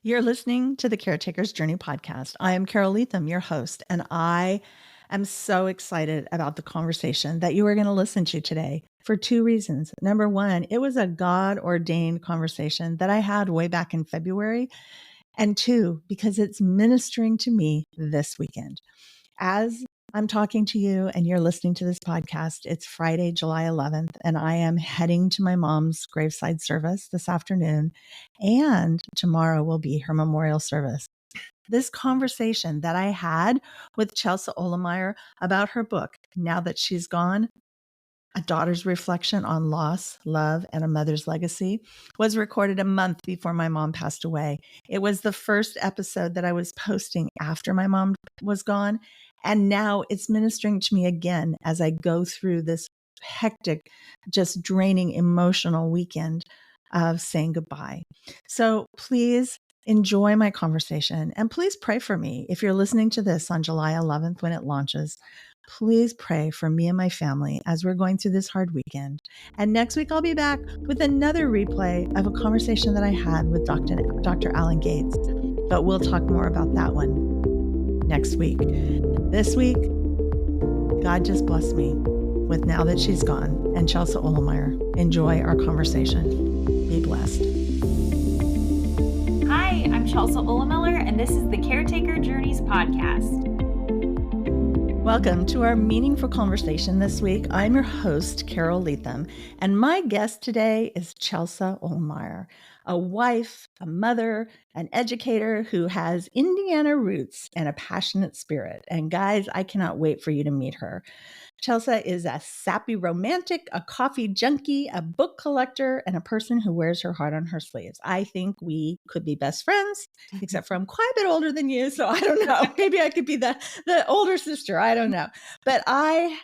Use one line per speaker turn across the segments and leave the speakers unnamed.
You're listening to the Caretakers Journey podcast. I am Carole, Leathem, your host, and I am so excited about the conversation that you are going to listen to today for two reasons. Number one, it was a God-ordained conversation that I had way back in February. And two, because it's ministering to me this weekend. As I'm talking to you and you're listening to this podcast, it's Friday, July 11th, and I am heading to my mom's graveside service this afternoon, and tomorrow will be her memorial service. This conversation that I had with Chelsea Ohlemiller about her book, Now That She's Gone, A Daughter's Reflection on Loss, Love, and a Mother's Legacy, was recorded a month before my mom passed away. It was the first episode that I was posting after my mom was gone. And now it's ministering to me again as I go through this hectic, just draining emotional weekend of saying goodbye. So please enjoy my conversation and please pray for me. If you're listening to this on July 11th when it launches, please pray for me and my family as we're going through this hard weekend. And next week, I'll be back with another replay of a conversation that I had with Dr. Alan Gates. But we'll talk more about that one next week. This week, God just blessed me with Now That She's Gone and Chelsea Ohlemiller. Enjoy our conversation. Be blessed.
Hi, I'm Chelsea Ohlemiller, and this is the Caretaker Journeys podcast.
Welcome to our meaningful conversation this week. I'm your host, Carole Leathem, and my guest today is Chelsea Ohlemiller, a wife, a mother, an educator who has Indiana roots and a passionate spirit. And guys, I cannot wait for you to meet her. Chelsea is a sappy romantic, a coffee junkie, a book collector, and a person who wears her heart on her sleeves. I think we could be best friends, except for I'm quite a bit older than you, so I don't know. Maybe I could be the older sister. I don't know. But I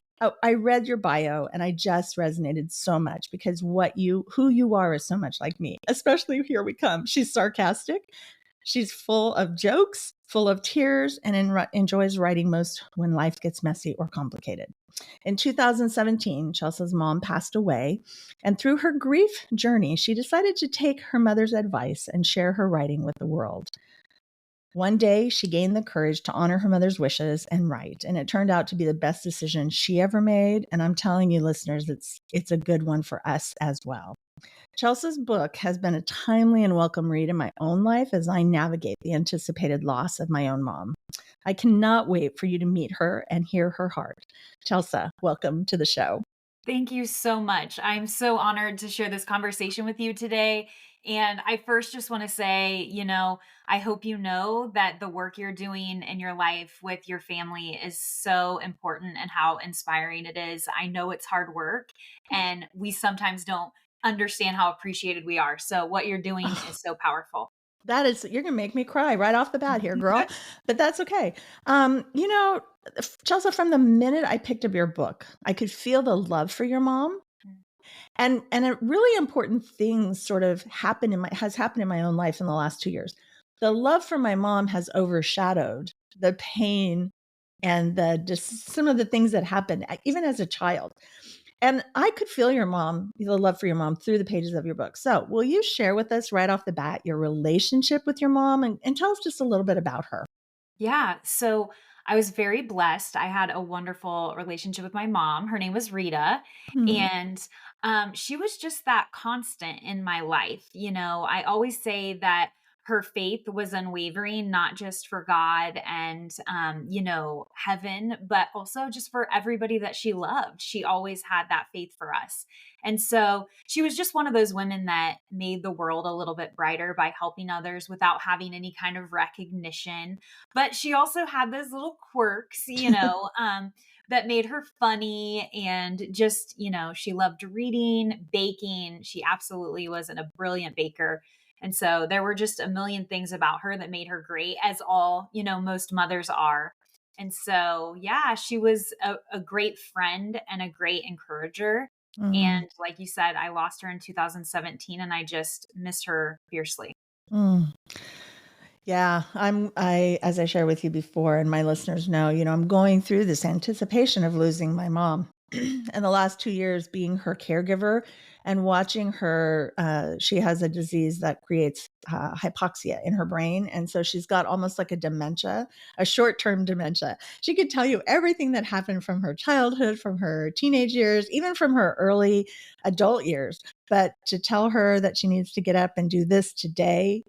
read your bio and I just resonated so much because who you are is so much like me, especially Here We Come. She's sarcastic. She's full of jokes, full of tears, and enjoys writing most when life gets messy or complicated. In 2017, Chelsea's mom passed away, and through her grief journey, she decided to take her mother's advice and share her writing with the world. One day, she gained the courage to honor her mother's wishes and write, and it turned out to be the best decision she ever made. And I'm telling you, listeners, it's a good one for us as well. Chelsea's book has been a timely and welcome read in my own life as I navigate the anticipated loss of my own mom. I cannot wait for you to meet her and hear her heart. Chelsea, welcome to the show.
Thank you so much. I'm so honored to share this conversation with you today. And I first just want to say, I hope you know that the work you're doing in your life with your family is so important and how inspiring it is. I know it's hard work and we sometimes don't understand how appreciated we are. So what you're doing is so powerful.
You're going to make me cry right off the bat here, girl, but that's okay. Chelsea, from the minute I picked up your book, I could feel the love for your mom. And a really important thing sort of has happened in my own life in the last 2 years. The love for my mom has overshadowed the pain and some of the things that happened, even as a child. And I could feel the love for your mom through the pages of your book. So will you share with us right off the bat your relationship with your mom and tell us just a little bit about her?
Yeah. So I was very blessed. I had a wonderful relationship with my mom. Her name was Rita. And she was just that constant in my life. I always say that her faith was unwavering, not just for God and, heaven, but also just for everybody that she loved. She always had that faith for us. And so she was just one of those women that made the world a little bit brighter by helping others without having any kind of recognition. But she also had those little quirks, that made her funny and just, she loved reading, baking. She absolutely was a brilliant baker. And so there were just a million things about her that made her great, as all, most mothers are. And so, yeah, she was a great friend and a great encourager. And like you said, I lost her in 2017 and I just miss her fiercely.
Yeah, as I shared with you before, and my listeners know, I'm going through this anticipation of losing my mom. in the last 2 years being her caregiver and watching her. She has a disease that creates hypoxia in her brain. And so she's got almost like a dementia, a short-term dementia. She could tell you everything that happened from her childhood, from her teenage years, even from her early adult years. But to tell her that she needs to get up and do this today,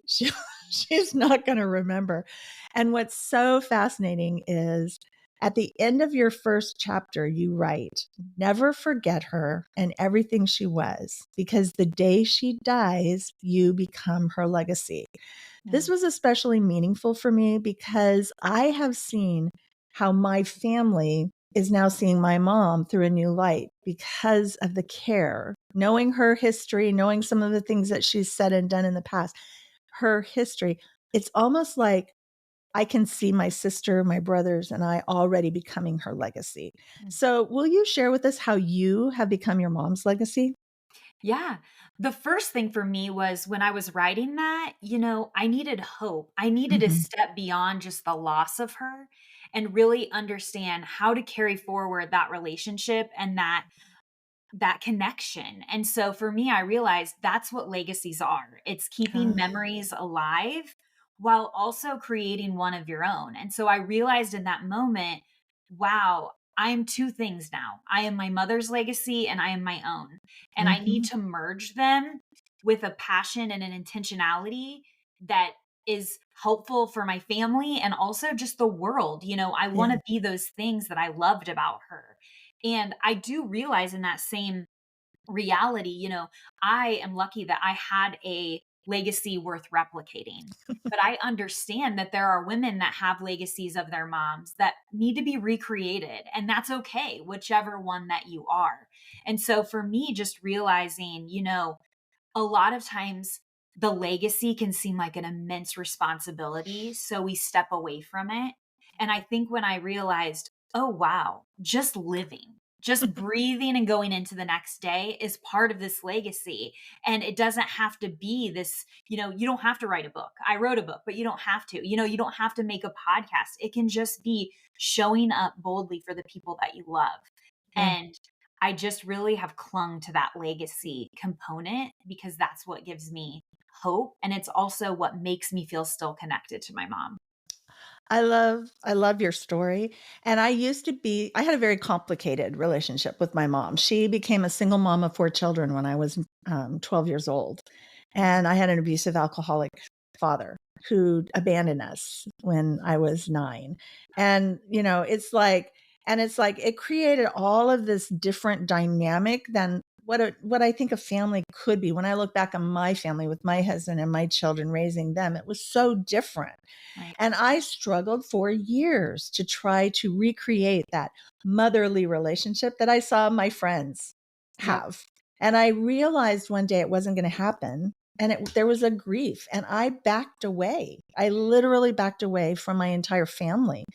she's not going to remember. And what's so fascinating is at the end of your first chapter, you write, never forget her and everything she was, because the day she dies, you become her legacy. This was especially meaningful for me because I have seen how my family is now seeing my mom through a new light because of the care, knowing her history, knowing some of the things that she's said and done in the past, her history. It's almost like I can see my sister, my brothers, and I already becoming her legacy. So, will you share with us how you have become your mom's legacy?
Yeah. The first thing for me was when I was writing that, I needed hope. I needed to
Mhm.
step beyond just the loss of her and really understand how to carry forward that relationship and that connection. And so for me, I realized that's what legacies are. It's keeping
Ah,
memories alive while also creating one of your own. And so I realized in that moment, wow, I am two things now. I am my mother's legacy and I am my own. And I need
mhm.
to merge them with a passion and an intentionality that is helpful for my family and also just the world. I want
Yeah.
to be those things that I loved about her. And I do realize in that same reality, I am lucky that I had a legacy worth replicating. But I understand that there are women that have legacies of their moms that need to be recreated. And that's okay, whichever one that you are. And so for me, just realizing, a lot of times the legacy can seem like an immense responsibility. So we step away from it. And I think when I realized, oh, wow, just living, just breathing and going into the next day is part of this legacy. And it doesn't have to be this, you don't have to write a book. I wrote a book, but you don't have to. You don't have to make a podcast. It can just be showing up boldly for the people that you love.
Yeah.
And I just really have clung to that legacy component because that's what gives me hope. And it's also what makes me feel still connected to my mom.
I love your story. And I had a very complicated relationship with my mom. She became a single mom of 4 children when I was 12 years old. And I had an abusive alcoholic father who abandoned us when I was 9. And, it's like it created all of this different dynamic than what I think a family could be. When I look back on my family with my husband and my children raising them, it was so different.
Right.
And I struggled for years to try to recreate that motherly relationship that I saw my friends
Yep.
have. And I realized one day it wasn't going to happen. And there was a grief, and I backed away. I literally backed away from my entire family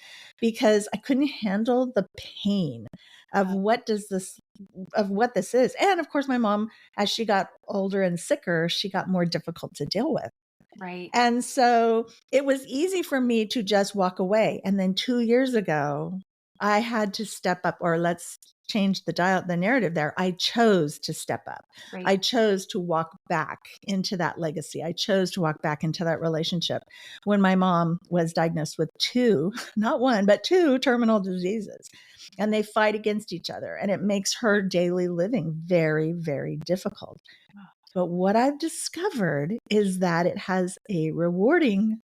because I couldn't handle the pain of
Uh,
what this is. And of course, my mom, as she got older and sicker, she got more difficult to deal with.
right.
And so it was easy for me to just walk away. And then 2 years ago, I had to step up, or let's change the narrative there. I chose to step up.
Right.
I chose to walk back into that legacy. I chose to walk back into that relationship when my mom was diagnosed with 2, not 1, but 2 terminal diseases. And they fight against each other, and it makes her daily living very, very difficult. But what I've discovered is that it has a rewarding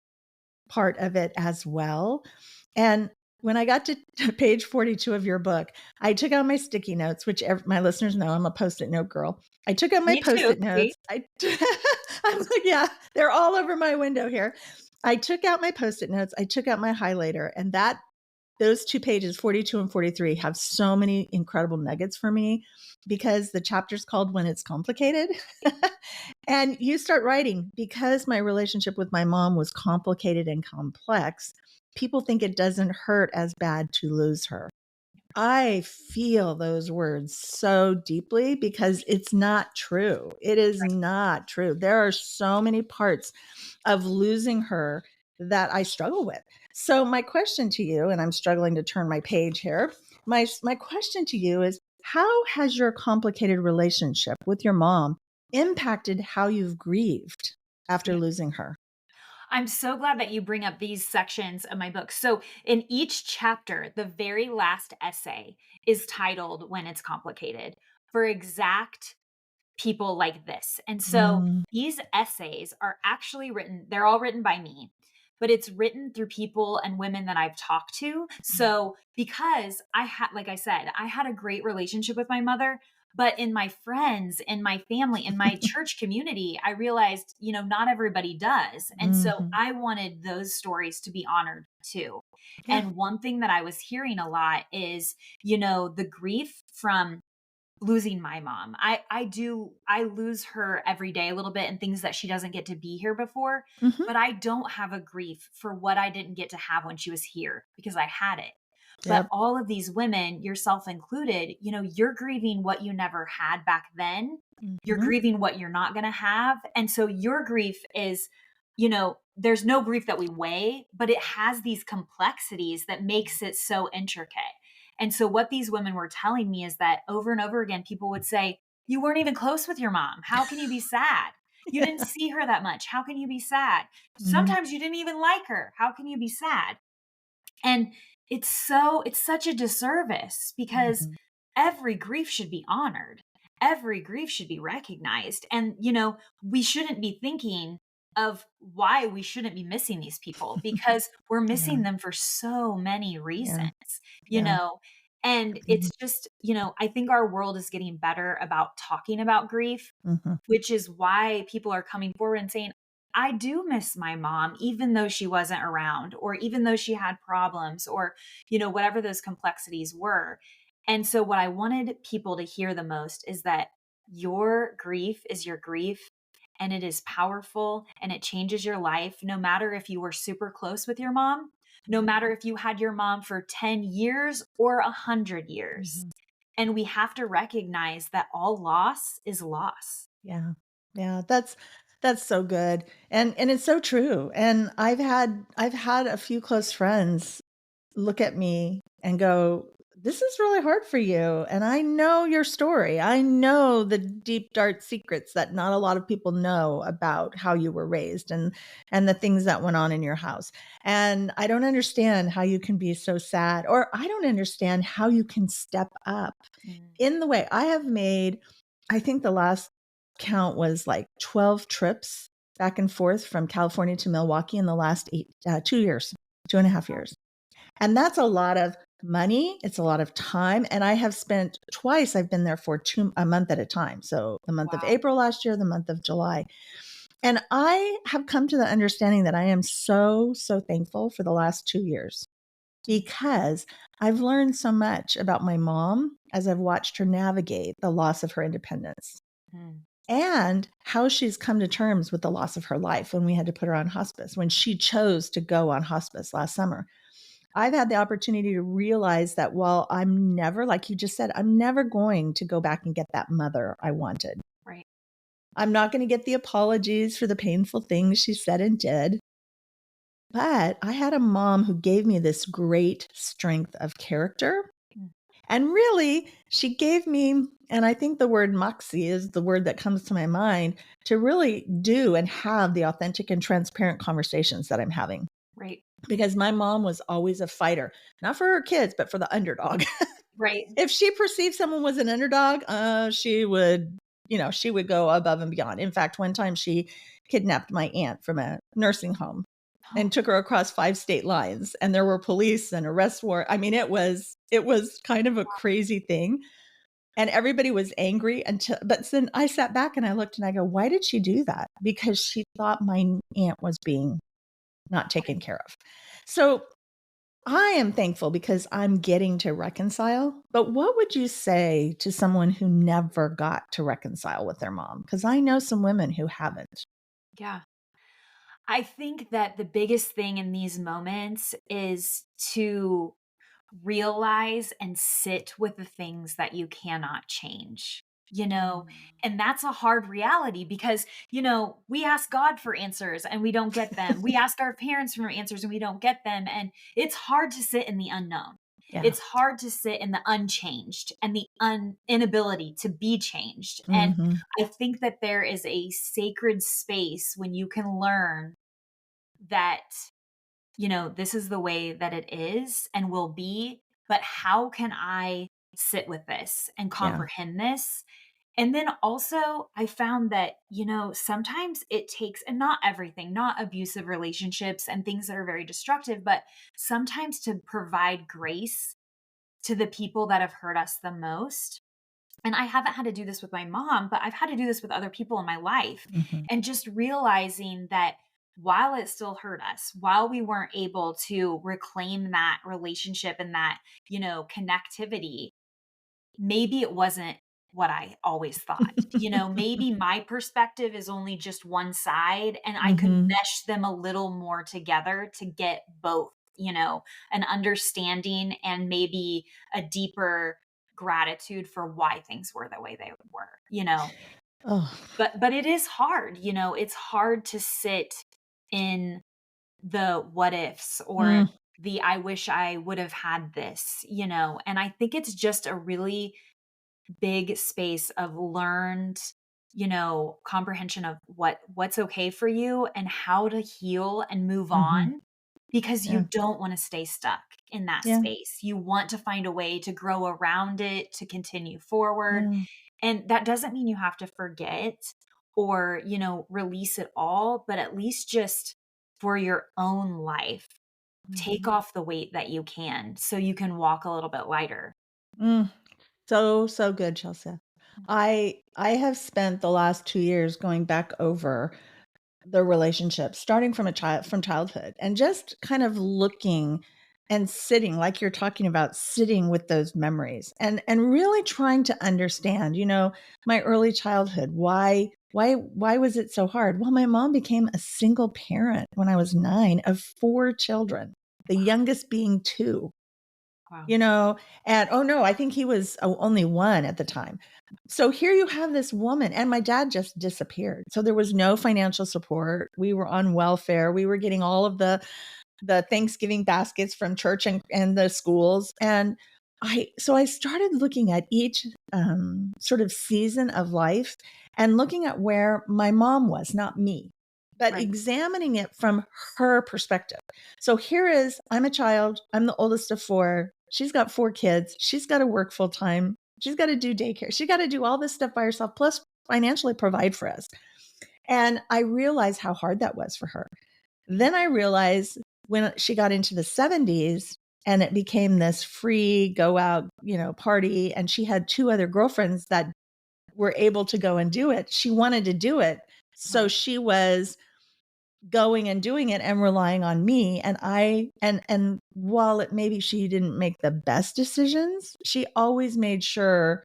part of it as well. And when I got to page 42 of your book, I took out my sticky notes, which my listeners know I'm a Post-it note girl. I took out my
Me too.
Post-it
See?
notes. I'm like, yeah, they're all over my window here. I took out my Post-it notes. I took out my highlighter, and those 2 pages, 42 and 43, have so many incredible nuggets for me because the chapter's called When It's Complicated. And you start writing, because my relationship with my mom was complicated and complex, people think it doesn't hurt as bad to lose her. I feel those words so deeply because it's not true. It is not true. There are so many parts of losing her that I struggle with. So my question to you, and I'm struggling to turn my page here. My question to you is, How has your complicated relationship with your mom impacted how you've grieved after losing her?
I'm so glad that you bring up these sections of my book. So, in each chapter, the very last essay is titled When It's Complicated for exact people like this. And so,
Mm,
these essays are actually written, they're all written by me, but it's written through people and women that I've talked to. So, because I had, like I said, I had a great relationship with my mother. But in my friends, in my family, in my church community, I realized, not everybody does. And so
mhm.
I wanted those stories to be honored too.
Yeah.
And one thing that I was hearing a lot is, the grief from losing my mom. I lose her every day a little bit and things that she doesn't get to be here before,
Mhm.
but I don't have a grief for what I didn't get to have when she was here because I had it. But
Yep.
all of these women, yourself included, you're grieving what you never had back then. You're
Mhm.
grieving what you're not going to have. And so your grief is, there's no grief that we weigh, but it has these complexities that makes it so intricate. And so what these women were telling me is that over and over again, people would say, you weren't even close with your mom. How can you be sad? You didn't
Yeah.
see her that much. How can you be sad?
Mhm.
Sometimes you didn't even like her. How can you be sad? And it's such a disservice because
Mhm.
every grief should be honored. Every grief should be recognized. And, we shouldn't be thinking of why we shouldn't be missing these people because we're
Yeah.
missing them for so many
Yeah.
reasons, you
Yeah.
know. And
Mhm.
it's just, I think our world is getting better about talking about grief,
Mhm.
which is why people are coming forward and saying, I do miss my mom, even though she wasn't around, or even though she had problems, or, whatever those complexities were. And so, what I wanted people to hear the most is that your grief is your grief, and it is powerful and it changes your life, no matter if you were super close with your mom, no matter if you had your mom for 10 years or 100 years.
Mhm.
And we have to recognize that all loss is loss.
Yeah. Yeah, that's so good. And it's so true. And I've had a few close friends look at me and go, "This is really hard for you. And I know your story. I know the deep dark secrets that not a lot of people know about how you were raised and the things that went on in your house. And I don't understand how you can be so sad or I don't understand how you can step up
Mm.
in the way I have made. I think the last count was like 12 trips back and forth from California to Milwaukee in the last 2 years, 2.5 years. And that's a lot of money. It's a lot of time. And I have spent twice, I've been there for a month at a time. So the month of
Wow.
April last year, the month of July. And I have come to the understanding that I am so, so thankful for the last 2 years because I've learned so much about my mom as I've watched her navigate the loss of her independence
Mm.
and how she's come to terms with the loss of her life when we had to put her on hospice, when she chose to go on hospice last summer. I've had the opportunity to realize that while I'm never, like you just said, I'm never going to go back and get that mother I wanted.
Right.
I'm not going to get the apologies for the painful things she said and did. But I had a mom who gave me this great strength of character.
Mm.
And really, she gave me, and I think the word moxie is the word that comes to my mind, to really do and have the authentic and transparent conversations that I'm having.
Right.
Because my mom was always a fighter, not for her kids, but for the underdog.
Right.
If she perceived someone was an underdog, she would go above and beyond. In fact, one time she kidnapped my aunt from a nursing home and
Oh,
took her across 5 state lines, and there were police and arrest warrant. I mean, it was kind of a crazy thing, and everybody was angry but then I sat back and I looked and I go, "Why did she do that?" Because she thought my aunt was being not taken care of. So I am thankful because I'm getting to reconcile. But what would you say to someone who never got to reconcile with their mom? Because I know some women who haven't.
yeah. I think that the biggest thing in these moments is to realize and sit with the things that you cannot change. And that's a hard reality because, we ask God for answers and we don't get them. We ask our parents for answers and we don't get them. And it's hard to sit in the unknown.
Yeah.
It's hard to sit in the unchanged and the inability to be changed. And
Mhm.
I think that there is a sacred space when you can learn that, this is the way that it is and will be, but how can I sit with this and
Yeah.
comprehend this? And then also, I found that, sometimes it takes, and not everything, not abusive relationships and things that are very destructive, but sometimes to provide grace to the people that have hurt us the most. And I haven't had to do this with my mom, but I've had to do this with other people in my life.
Mhm.
And just realizing that while it still hurt us, while we weren't able to reclaim that relationship and that, connectivity, maybe it wasn't what I always thought. Maybe my perspective is only just one side and I could
Mhm.
mesh them a little more together to get both, an understanding and maybe a deeper gratitude for why things were the way they were.
Oh.
But it is hard, it's hard to sit in the what ifs or
Mm.
the I wish I would have had this. And I think it's just a really big space of learned, comprehension of what's okay for you and how to heal and move
Mhm.
on because you
Yeah.
don't want to stay stuck in that
Yeah.
space. You want to find a way to grow around it, to continue forward.
Yeah.
And that doesn't mean you have to forget or, release it all, but at least just for your own life, take
Mhm.
off the weight that you can so you can walk a little bit lighter.
Mm. So, so good, Chelsea. I have spent the last 2 years going back over the relationship, starting from childhood, and just kind of looking and sitting, like you're talking about, sitting with those memories and really trying to understand, my early childhood. Why was it so hard? Well, my mom became a single parent when I was 9 of 4 children, the youngest being 2.
Wow.
You know, and oh no, I think he was only 1 at the time. So here you have this woman, and my dad just disappeared. So there was no financial support. We were on welfare. We were getting all of the Thanksgiving baskets from church and the schools. And I started looking at each sort of season of life and looking at where my mom was, not me, but
Right.
examining it from her perspective. So here is, I'm a child. I'm the oldest of 4. She's got 4 kids. She's got to work full time. She's got to do daycare. She got to do all this stuff by herself, plus financially provide for us. And I realized how hard that was for her. Then I realized when she got into the 70s and it became this free go out, party, and she had 2 other girlfriends that were able to go and do it. She wanted to do it. So
Right.
she was going and doing it and relying on me, and while it maybe she didn't make the best decisions, she always made sure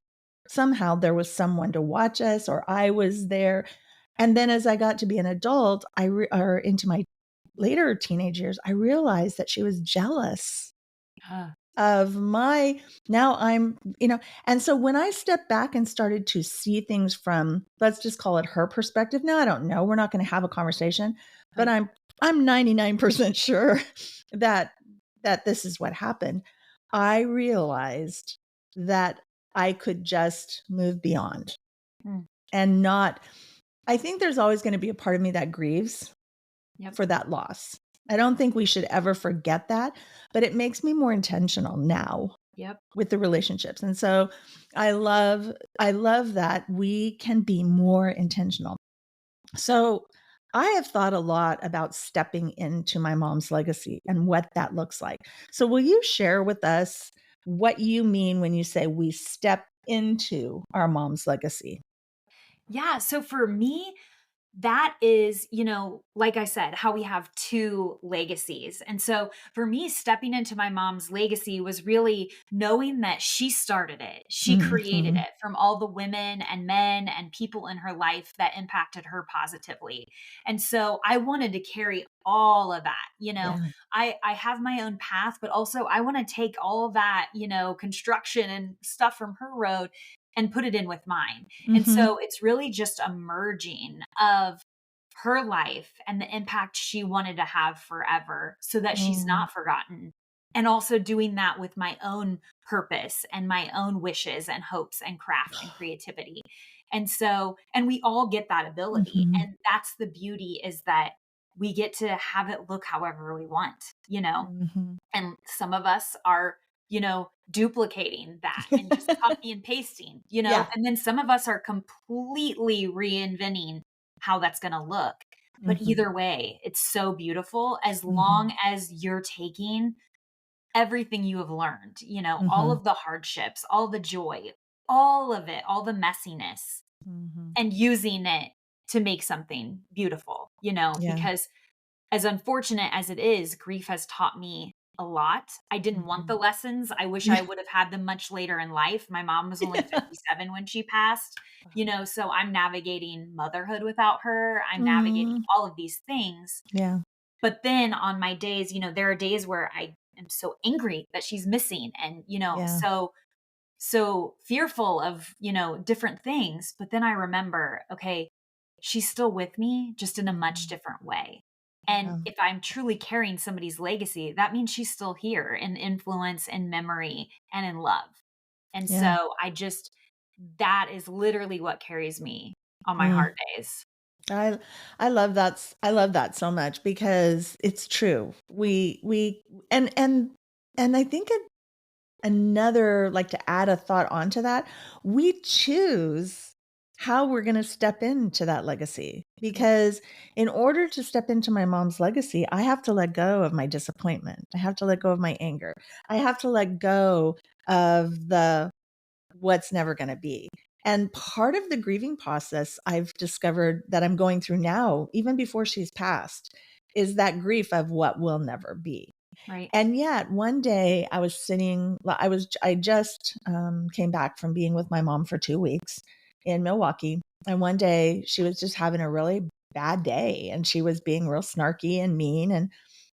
somehow there was someone to watch us or I was there. And then as I got to be an adult, or into my later teenage years, I realized that she was jealous
Uh,
of my, now I'm, and so when I stepped back and started to see things from, let's just call it her perspective. Now I don't know, we're not going to have a conversation, but
right.
I'm 99% sure that this is what happened. I realized that I could just move beyond
Mm.
and not, I think there's always going to be a part of me that grieves
Yep.
for that loss. I don't think we should ever forget that, but it makes me more intentional now
Yep.
with the relationships. And so I love that we can be more intentional. So I have thought a lot about stepping into my mom's legacy and what that looks like. So will you share with us what you mean when you say we step into our mom's legacy?
Yeah. So for me, that is, like I said, how we have 2 legacies. And so for me, stepping into my mom's legacy was really knowing that she started it. She created
Mhm.
it from all the women and men and people in her life that impacted her positively. And so I wanted to carry all of that.
Yeah.
I have my own path, but also I want to take all of that, construction and stuff from her road and put it in with mine. And
Mhm.
so it's really just a merging of her life and the impact she wanted to have forever so that she's
Oh.
not forgotten. and also doing that with my own purpose and my own wishes and hopes and craft and creativity. And we all get that ability.
Mhm.
And that's the beauty, is that we get to have it look however we want, you know?
Mhm.
And some of us are, duplicating that and just copy and pasting,
Yeah.
and then some of us are completely reinventing how that's going to look. But
Mhm.
either way, it's so beautiful as
Mhm.
long as you're taking everything you have learned, all
Mhm.
of the hardships, all the joy, all of it, all the messiness,
Mhm.
and using it to make something beautiful,
Yeah.
because as unfortunate as it is, grief has taught me a lot. I didn't want the
Mhm.
lessons. I wish I
Yeah.
would have had them much later in life. My mom was only
Yeah.
57 when she passed, so I'm navigating motherhood without her. I'm navigating
Mm.
all of these things.
Yeah.
But then on my days, there are days where I am so angry that she's missing, and,
Yeah.
so fearful of, different things. But then I remember, okay, she's still with me, just in a much
Mhm.
different way. And
Yeah.
if I'm truly carrying somebody's legacy, that means she's still here in influence and memory and in love. And
Yeah.
so that is literally what carries me on my
Mm.
hard days.
I I love that I love that so much because it's true. We and I think another, like, to add a thought onto that, we choose how we're gonna step into that legacy,
Yep.
because in order to step into my mom's legacy, I have to let go of my disappointment. I have to let go of my anger. I have to let go of the what's never gonna be. And part of the grieving process I've discovered that I'm going through now, even before she's passed, is that grief of what will never be.
Right.
And yet one day I was sitting, well, I just came back from being with my mom for 2 weeks in Milwaukee. And one day she was just having a really bad day and she was being real snarky and mean. And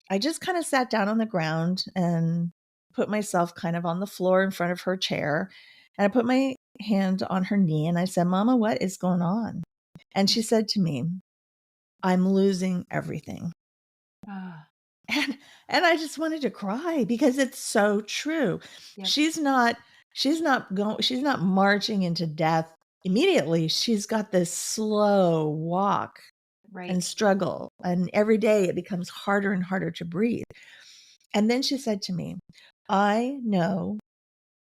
I just kind of sat down on the ground and put myself kind of on the floor in front of her chair. And I put my hand on her knee and I said, Mama, what is going on? And she said to me, I'm losing everything.
Ah,
And I just wanted to cry because it's so true.
yep.
She's not she's not marching into death immediately. She's got this slow walk
Right.
and struggle, and every day it becomes harder and harder to breathe. And then she said to me, "I know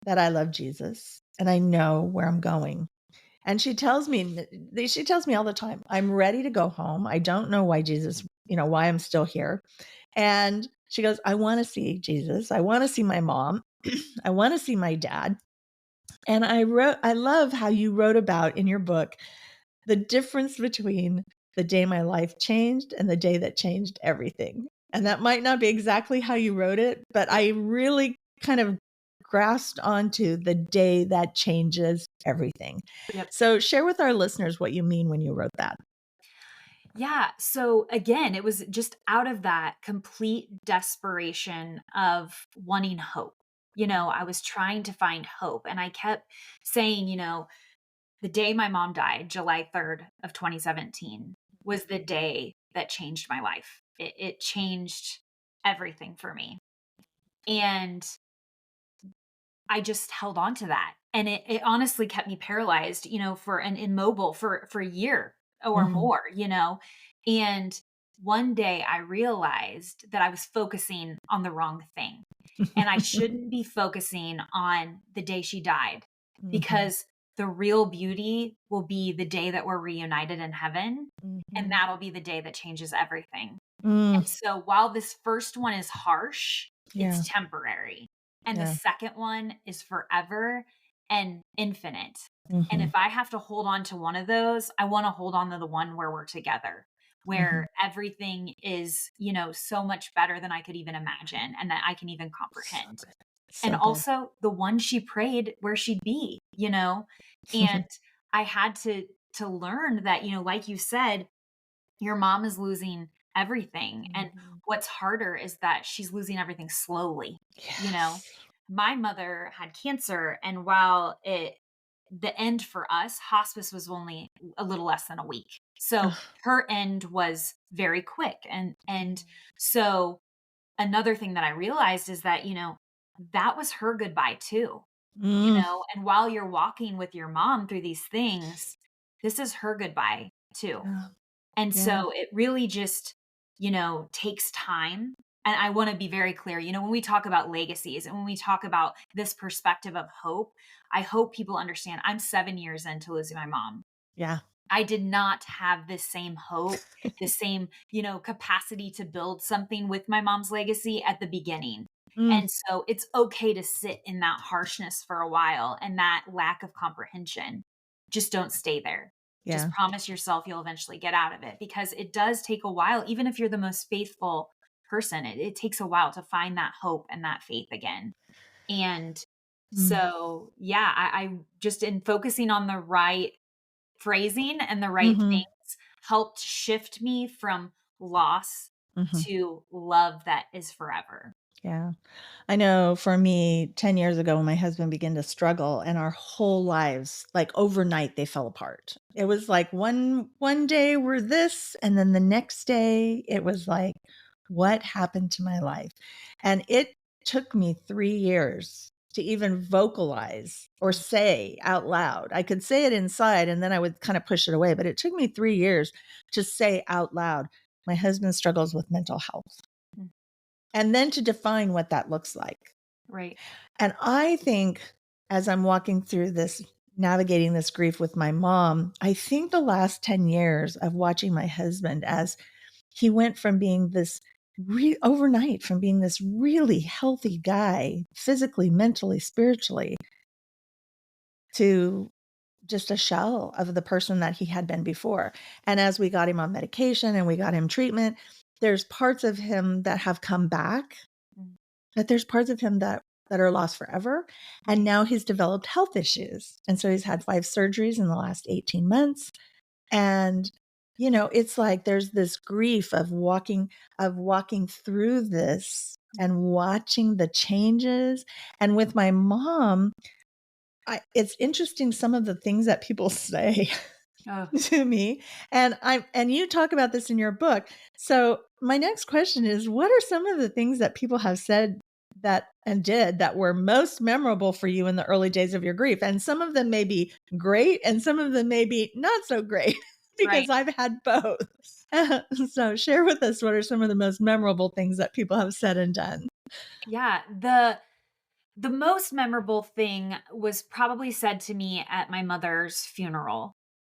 that I love Jesus and I know where I'm going." And she tells me all the time, "I'm ready to go home. I don't know why Jesus, why I'm still here." And she goes, "I wanna see Jesus. I wanna see my mom. I wanna see my dad." And I love how you wrote about in your book the difference between the day my life changed and the day that changed everything. And
Yep.
that might not be exactly how you wrote it, but
Yep.
I really kind of grasped onto the day that changes everything.
Yep.
So share with our listeners what you mean when you wrote that.
Yeah. So again, it was just out of that complete desperation of wanting hope. I was trying to find hope, and I kept saying, the day my mom died, July 3rd of 2017, was the day that changed my life. It changed everything for me. And I just held on to that. And it honestly kept me paralyzed, for an immobile for a year or
Mhm.
more, And one day I realized that I was focusing on the wrong thing. And I shouldn't be focusing on the day she died,
Mhm.
because the real beauty will be the day that we're reunited in heaven. And
Mhm.
that'll be the day that changes everything.
Mm,
And so while this first one is harsh, it's
yeah,
temporary. And the
yeah.
second one is forever and infinite. And
Mhm.
if I have to hold on to one of those, I want to hold on to the one where we're together,
Mhm.
where everything is, so much better than I could even imagine and that I can even
So
comprehend.
good.
And
So good.
also the one she prayed where she'd be, and I had to learn that, like you said, your mom is losing everything. And
Mhm.
what's harder is that she's losing everything slowly. You know,
Yes.
my mother had cancer, and while the end for us, hospice was only a little less than a week. So
Ugh.
her end was very quick. And
Yeah.
so another thing that I realized is that, that was her goodbye too,
Mm,
and while you're walking with your mom through these things, this is her goodbye too.
yeah,
And
yeah.
so it really just, takes time. And I want to be very clear, when we talk about legacies and when we talk about this perspective of hope, I hope people understand I'm 7 years into losing my mom.
Yeah.
I did not have this same hope, the same, capacity to build something with my mom's legacy at the beginning.
Mm,
And so it's okay to sit in that harshness for a while and that lack of comprehension. Just don't stay there. Just
yeah.
promise yourself you'll eventually get out of it because it does take a while. Even if you're the most faithful person, it takes a while to find that hope and that faith again. And
Mm,
so, yeah, I just in focusing on the right phrasing and the right
mhm,
things helped shift me from loss
mhm.
to love that is forever.
Yeah. I know for me, 10 years ago, when my husband began to struggle and our whole lives, like overnight, they fell apart. It was like one day we're this, and then the next day it was like, what happened to my life? And it took me 3 years to even vocalize or say out loud. I could say it inside and then I would kind of push it away, but it took me 3 years to say out loud, my husband struggles with mental health.
Mm,
And then to define what that looks like.
right.
And I think as I'm walking through this, navigating this grief with my mom, I think the last 10 years of watching my husband as he went from being this overnight, from being this really healthy guy, physically, mentally, spiritually, to just a shell of the person that he had been before. And as we got him on medication and we got him treatment, there's parts of him that have come back,
Mm,
but there's parts of him that are lost forever. And
right.
now he's developed health issues. And so he's had 5 surgeries in the last 18 months. And it's like there's this grief of walking through this and watching the changes. And with my mom, it's interesting some of the things that people say
Oh,
to me. And you talk about this in your book. So my next question is, what are some of the things that people have said that and did that were most memorable for you in the early days of your grief? And some of them may be great and some of them may be not so great
right.
because I've had both. So share with us, what are some of the most memorable things that people have said and done?
Yeah. The most memorable thing was probably said to me at my mother's funeral.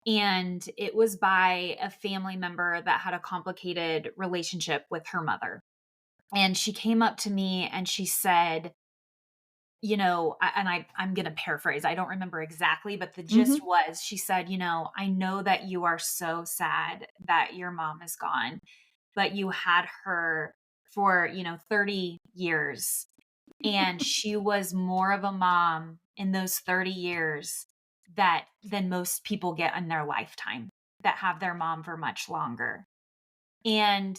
And it was by a family member that had a complicated relationship with her mother. And she came up to me and she said, I'm going to paraphrase. I don't remember exactly, but the gist
Mhm.
was she said, I know that you are so sad that your mom is gone, but you had her for, 30 years. And she was more of a mom in those 30 years that than most people get in their lifetime that have their mom for much longer. And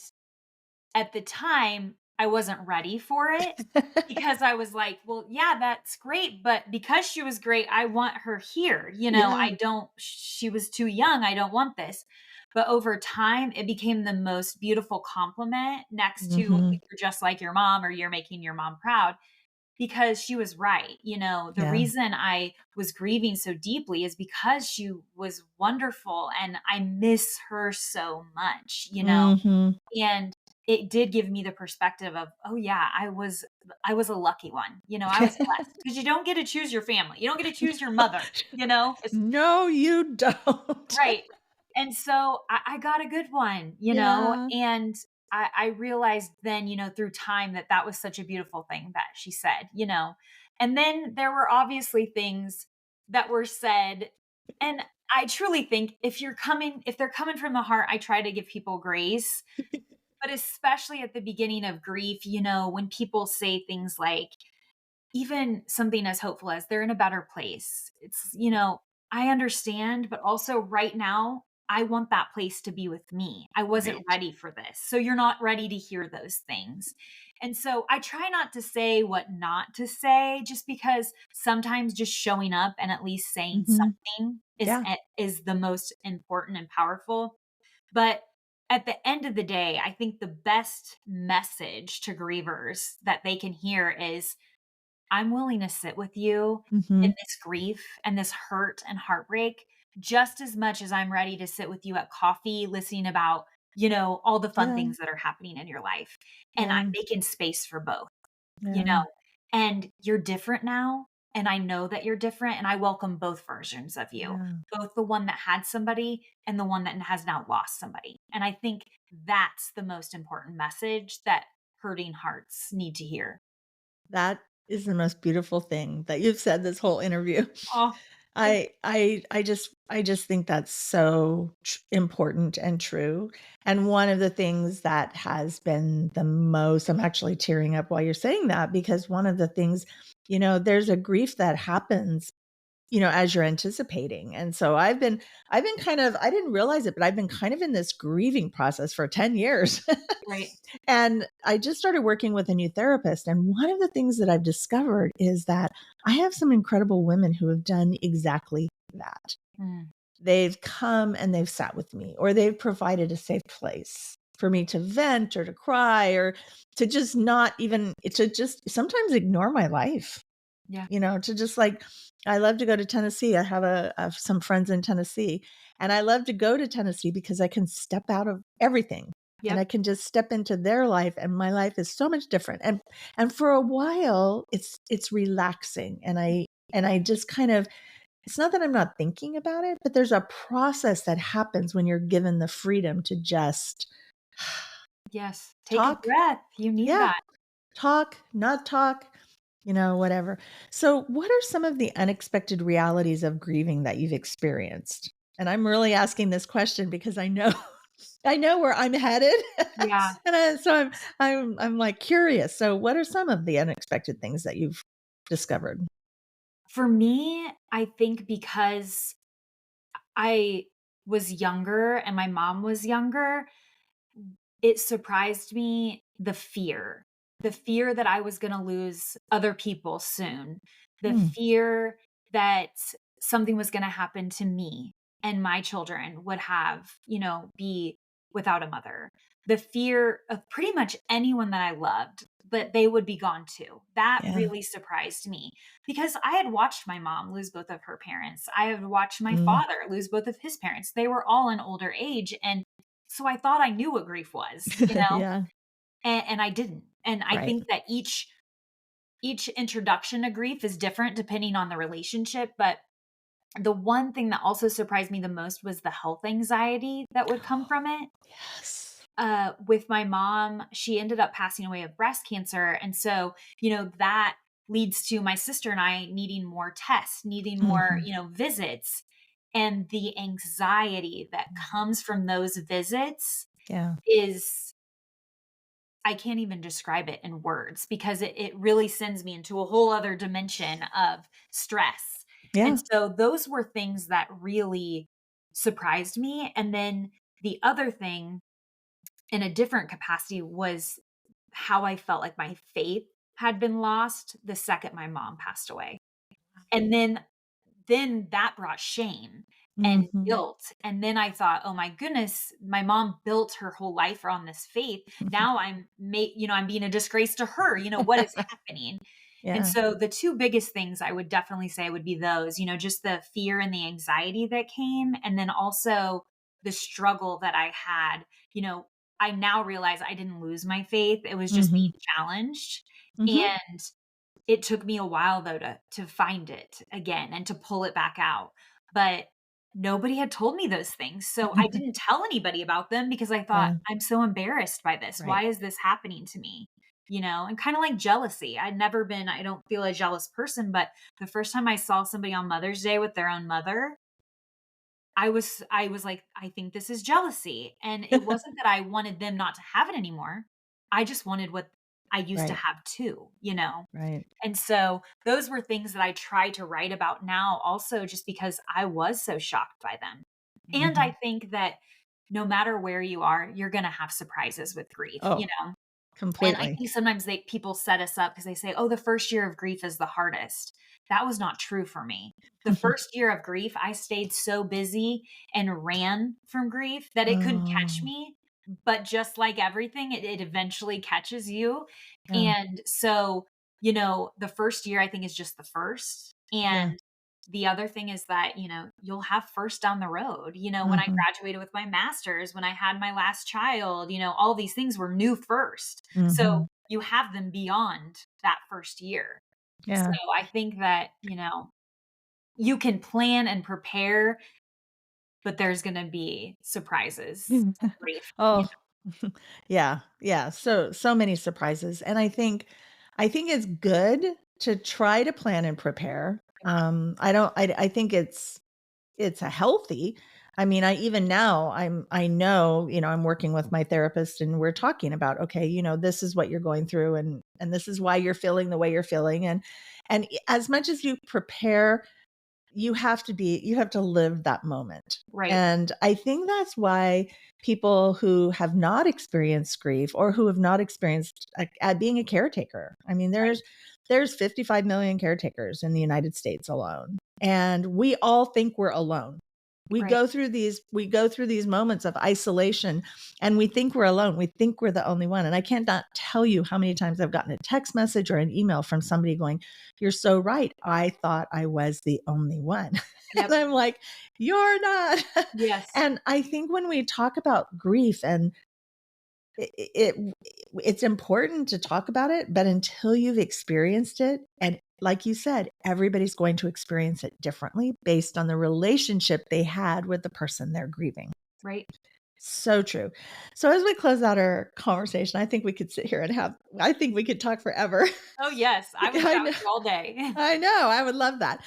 at the time, I wasn't ready for it because I was like, "Well, yeah, that's great, but because she was great, I want her here,
Yeah.
I don't she was too young, I don't want this." But over time, it became the most beautiful compliment next to
Mhm.
"You're just like your mom" or "You're making your mom proud." Because she was right, the
Yeah.
reason I was grieving so deeply is because she was wonderful and I miss her so much,
Mhm.
and it did give me the perspective of, "Oh, yeah, I was a lucky one." I was blessed because you don't get to choose your family. You don't get to choose your mother, It's
No, you don't.
right. And so I got a good one,
Yeah.
and I realized then, through time that that was such a beautiful thing that she said, and then there were obviously things that were said. And I truly think if they're coming from the heart, I try to give people grace, but especially at the beginning of grief, when people say things like, even something as hopeful as they're in a better place. I understand, but also right now, I want that place to be with me. I wasn't
Right.
ready for this. So you're not ready to hear those things. And so I try not to say what not to say just because sometimes just showing up and at least saying
Mhm.
something is
Yeah.
is the most important and powerful. But at the end of the day, I think the best message to grievers that they can hear is, I'm willing to sit with you in
Mhm.
this grief and this hurt and heartbreak just as much as I'm ready to sit with you at coffee, listening about, all the fun
Yeah,
things that are happening in your life. And
yeah,
I'm making space for both, you
yeah,
know, and you're different now. And I know that you're different. And I welcome both versions of you,
yeah.
both the one that had somebody and the one that has now lost somebody. And I think that's the most important message that hurting hearts need to hear.
That is the most beautiful thing that you've said this whole interview.
Oh, thank
I just think that's so important and true. And one of the things that has been the most, I'm actually tearing up while you're saying that, because one of the things, there's a grief that happens, as you're anticipating. And so I've been kind of, I didn't realize it, but I've been kind of in this grieving process for 10 years.
right.
And I just started working with a new therapist. And one of the things that I've discovered is that I have some incredible women who have done exactly that.
Mm,
They've come and they've sat with me, or they've provided a safe place for me to vent or to cry or to just not even, to just sometimes ignore my life,
yeah.
to just like, I love to go to Tennessee. I have some friends in Tennessee, and I love to go to Tennessee because I can step out of everything and I
Yep.
can just step into their life, and my life is so much different. And for a while it's relaxing, and I just kind of, it's not that I'm not thinking about it, but there's a process that happens when you're given the freedom to just
Yes. Take a
talk.
breath. You need
Yeah,
that.
talk, not talk, whatever. So, what are some of the unexpected realities of grieving that you've experienced? And I'm really asking this question because I know I know where I'm headed.
Yeah.
So I'm like curious. So, what are some of the unexpected things that you've discovered?
For me, I think because I was younger and my mom was younger, it surprised me the fear that I was going to lose other people soon, the
Hmm.
fear that something was going to happen to me and my children would have, be without a mother, the fear of pretty much anyone that I loved, but they would be gone too. That
Yeah.
really surprised me because I had watched my mom lose both of her parents. I had watched my
Mm.
father lose both of his parents. They were all in older age. And so I thought I knew what grief was,
Yeah.
and I didn't. And I
Right.
think that each introduction to grief is different depending on the relationship, but the one thing that also surprised me the most was the health anxiety that would come from it.
Yes.
With my mom, she ended up passing away of breast cancer, and so, that leads to my sister and I needing more tests, needing more,
Mhm.
visits, and the anxiety that comes from those visits
Yeah.
is, I can't even describe it in words because it really sends me into a whole other dimension of stress. And
Yeah.
so those were things that really surprised me. And then the other thing in a different capacity was how I felt like my faith had been lost the second my mom passed away. And then that brought shame and
Mhm.
guilt, and then I thought, "Oh my goodness, my mom built her whole life on this faith. Now I'm being a disgrace to her, what is happening?" And
Yeah.
so the 2 biggest things I would definitely say would be those, just the fear and the anxiety that came, and then also the struggle that I had. You know, I now realize I didn't lose my faith, it was just
Mhm.
being challenged,
Mhm.
and it took me a while though to find it again and to pull it back out. But nobody had told me those things. So I didn't tell anybody about them because I thought,
Yeah.
I'm so embarrassed by this.
Right.
Why is this happening to me? And kind of like jealousy. I'd never been, I don't feel a jealous person, but the first time I saw somebody on Mother's Day with their own mother, I was like, I think this is jealousy. And it wasn't that I wanted them not to have it anymore. I just wanted what I used to
Right.
have too.
Right.
And so those were things that I try to write about now also just because I was so shocked by them. And I
Mhm.
think that no matter where you are, you're going to have surprises with grief,
Oh,
And I
completely.
think sometimes people set us up because they say, "Oh, the first year of grief is the hardest." That was not true for me. The first year of grief, I stayed so busy and ran from grief that it couldn't catch
Oh,
me. but just like everything, it eventually catches you.
Yeah.
And so, the first year I think is just the first.
Yeah.
And the other thing is that, you'll have first down the road. When I
Mhm.
graduated with my master's, when I had my last child, all these things were new first. So
Mhm.
you have them beyond that first year. So
Yeah.
I think that, you can plan and prepare, but there's going to be surprises and grief.
Oh, yeah, yeah. So many surprises, and I think it's good to try to plan and prepare. I don't. I think it's a healthy. I mean, I even now I know, I'm working with my therapist and we're talking about, okay, this is what you're going through and this is why you're feeling the way you're feeling and as much as you prepare, you have to live that moment.
Right,
And I think that's why people who have not experienced grief or who have not experienced being a caretaker. I mean,
right,
there's 55 million caretakers in the United States alone, and we all think we're alone.
right.
We go through these moments of isolation and we think we're alone. We think we're the only one. And I cannot tell you how many times I've gotten a text message or an email from somebody going, "You're so right. I thought I was the only one." And
Yep.
I'm like, "You're not."
Yes.
And I think when we talk about grief and it it's important to talk about it, but until you've experienced it, and like you said, everybody's going to experience it differently based on the relationship they had with the person they're grieving.
Right.
So true. So as we close out our conversation, I think we could sit here and I think we could talk forever.
Oh, yes. I would
I
chat
know.
with you all day.
I know. I would love that.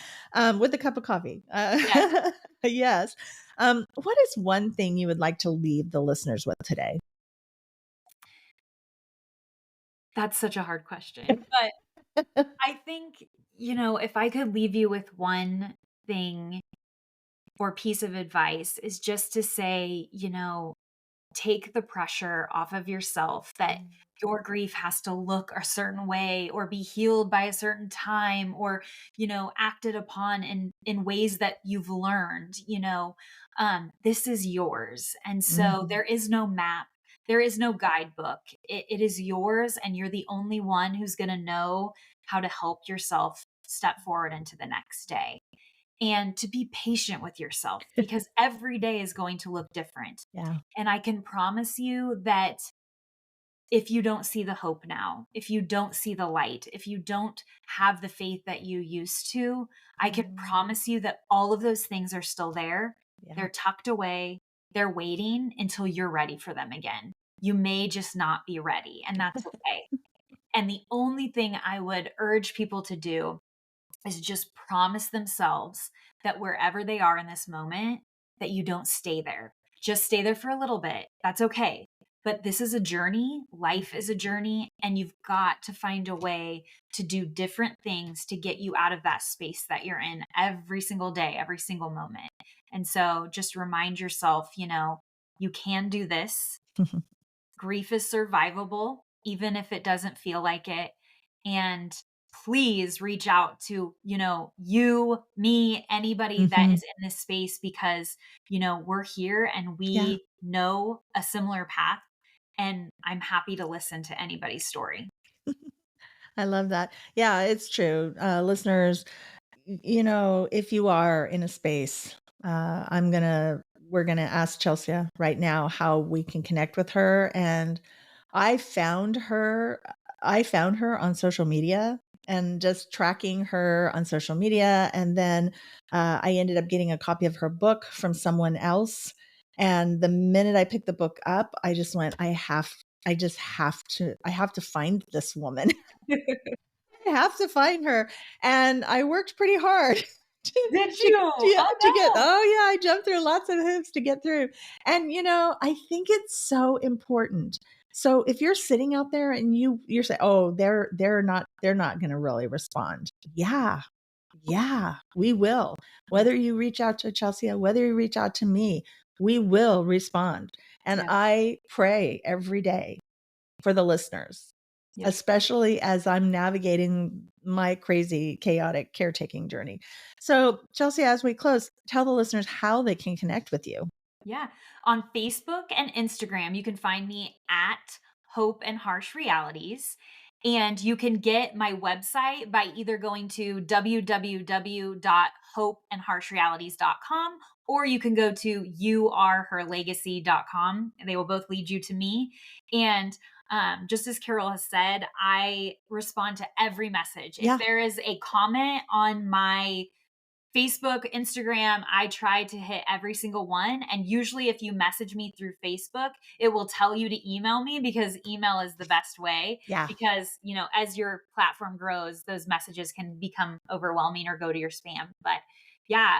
With a cup of coffee.
Yes.
Yes. What is one thing you would like to leave the listeners with today?
That's such a hard question. But I think, if I could leave you with one thing or piece of advice is just to say, take the pressure off of yourself that your grief has to look a certain way or be healed by a certain time or acted upon in ways that you've learned. This is yours, and so
Mhm.
there is no map, there is no guidebook. It is yours, and you're the only one who's going to know how to help yourself step forward into the next day, and to be patient with yourself because every day is going to look different.
Yeah.
And I can promise you that if you don't see the hope now, if you don't see the light, if you don't have the faith that you used to, I can promise you that all of those things are still there.
Yeah.
They're tucked away. They're waiting until you're ready for them again. You may just not be ready, and that's okay. And the only thing I would urge people to do is just promise themselves that wherever they are in this moment, that you don't stay there. Just stay there for a little bit. That's okay. But this is a journey. Life is a journey. And you've got to find a way to do different things to get you out of that space that you're in every single day, every single moment. And so just remind yourself, you can do this. Grief is survivable, even if it doesn't feel like it. And please reach out to, you, me, anybody that
Mhm.
is in this space because, we're here and
Yeah.
we know a similar path. And I'm happy to listen to anybody's story.
I love that. Yeah, it's true. Listeners, if you are in a space, we're gonna ask Chelsea right now how we can connect with her. And I found her, I found her on social media and just tracking her on social media. And then I ended up getting a copy of her book from someone else. And the minute I picked the book up, I just went, I have to find this woman. I have to find her, and I worked pretty hard
Did you?
yeah,
Oh
to get
no.
oh, yeah, I jumped through lots of hoops to get through, and, I think it's so important. So, if you're sitting out there and you're saying, "Oh, they're not gonna really respond." Yeah, yeah, we will. Whether you reach out to Chelsea, whether you reach out to me, we will respond, and
Yes.
I pray every day for the listeners,
Yep.
especially as I'm navigating my crazy, chaotic caretaking journey. So, Chelsea, as we close, tell the listeners how they can connect with you.
Yeah. On Facebook and Instagram, you can find me at Hope and Harsh Realities. And you can get my website by either going to www.hopeandharshrealities.com, or you can go to youareherlegacy.com, and they will both lead you to me. And just as Carole has said, I respond to every message. If
Yeah.
there is a comment on my Facebook, Instagram, I try to hit every single one. And usually, if you message me through Facebook, it will tell you to email me, because email is the best way.
Yeah.
Because, as your platform grows, those messages can become overwhelming or go to your spam. But yeah,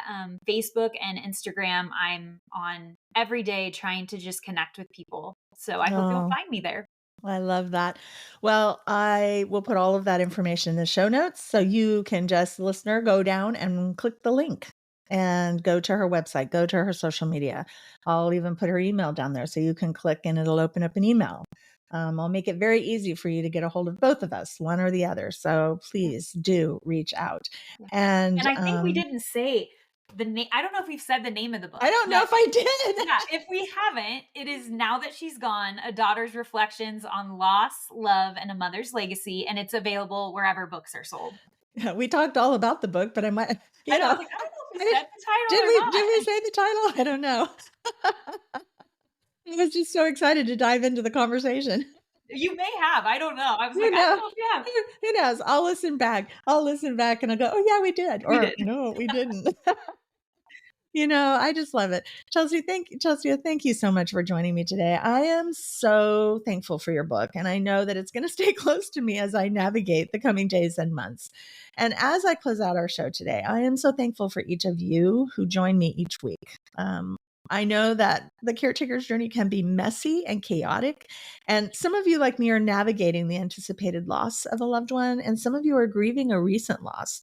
Facebook and Instagram, I'm on every day trying to just connect with people. So I hope you'll
Oh,
find me there.
I love that. Well, I will put all of that information in the show notes. So you can just, listener, go down and click the link and go to her website, go to her social media. I'll even put her email down there so you can click and it'll open up an email. I'll make it very easy for you to get a hold of both of us, one or the other. So please do reach out.
Yeah.
And
And I think we didn't say the name. I don't know if we've said the name of the book,
I don't know
but
if I did.
yeah, if we haven't, it is Now That She's Gone, A Daughter's Reflections on Loss, Love, and a Mother's Legacy, and it's available wherever books are sold.
We talked all about the book, but I might,
I know, I was like, I don't know if we said the title
did
or
we,
not.
did we say the title? I don't know. I was just so excited to dive into the conversation.
You may have. I don't know. I was
You
like, I
know,
don't know if you have.
who knows? I'll listen back and I'll go, oh yeah, we did.
We
Or
did.
no, we didn't. I just love it. Chelsea, thank you so much for joining me today. I am so thankful for your book, and I know that it's going to stay close to me as I navigate the coming days and months. And as I close out our show today, I am so thankful for each of you who join me each week. I know that the caretaker's journey can be messy and chaotic. And some of you, like me, are navigating the anticipated loss of a loved one, and some of you are grieving a recent loss.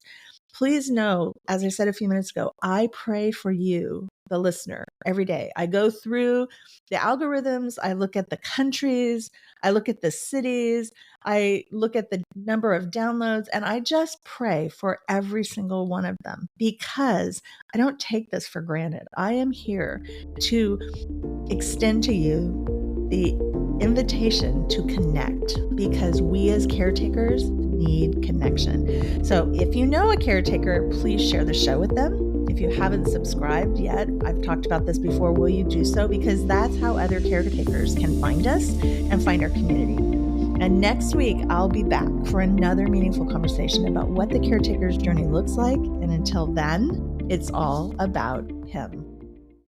Please know, as I said a few minutes ago, I pray for you, the listener, every day. I go through the algorithms, I look at the countries, I look at the cities, I look at the number of downloads, and I just pray for every single one of them because I don't take this for granted. I am here to extend to you the invitation to connect because we as caretakers need connection. So if you know a caretaker, please share the show with them. If you haven't subscribed yet, I've talked about this before, will you do so? Because that's how other caretakers can find us and find our community. And next week, I'll be back for another meaningful conversation about what the caretaker's journey looks like. And until then, it's all about him.